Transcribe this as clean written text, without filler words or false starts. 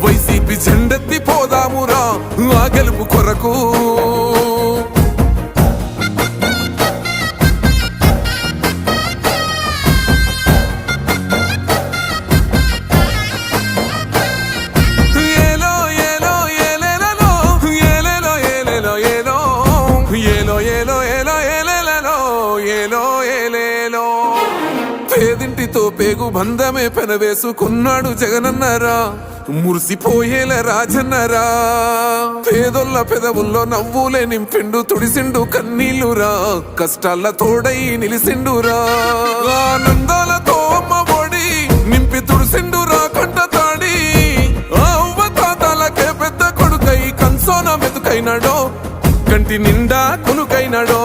YCP జెండెత్తి పోదామురా ఆ గెలుపు కొరకు. పేదింటితో పేగు బంధమే పెనవేసుకున్నాడు జగనన్నరా, మురిసిపోయేల రాజన్నరా. పేదొల్ల పెదవుల్లో నవ్వులే నింపిండు, తుడిసిండు కన్నీళ్లురా, కష్టాల తోడై నిలిసిండురా. ఆనందాలతో అమ్మ ఒడి నింపి తుడిసిండురా కంట తాడి. అవ్వ తాతలకే పెద్ద కొడుకై కంసోన మెతుకైనాడో, కంటి నిండా కునుకైనాడో.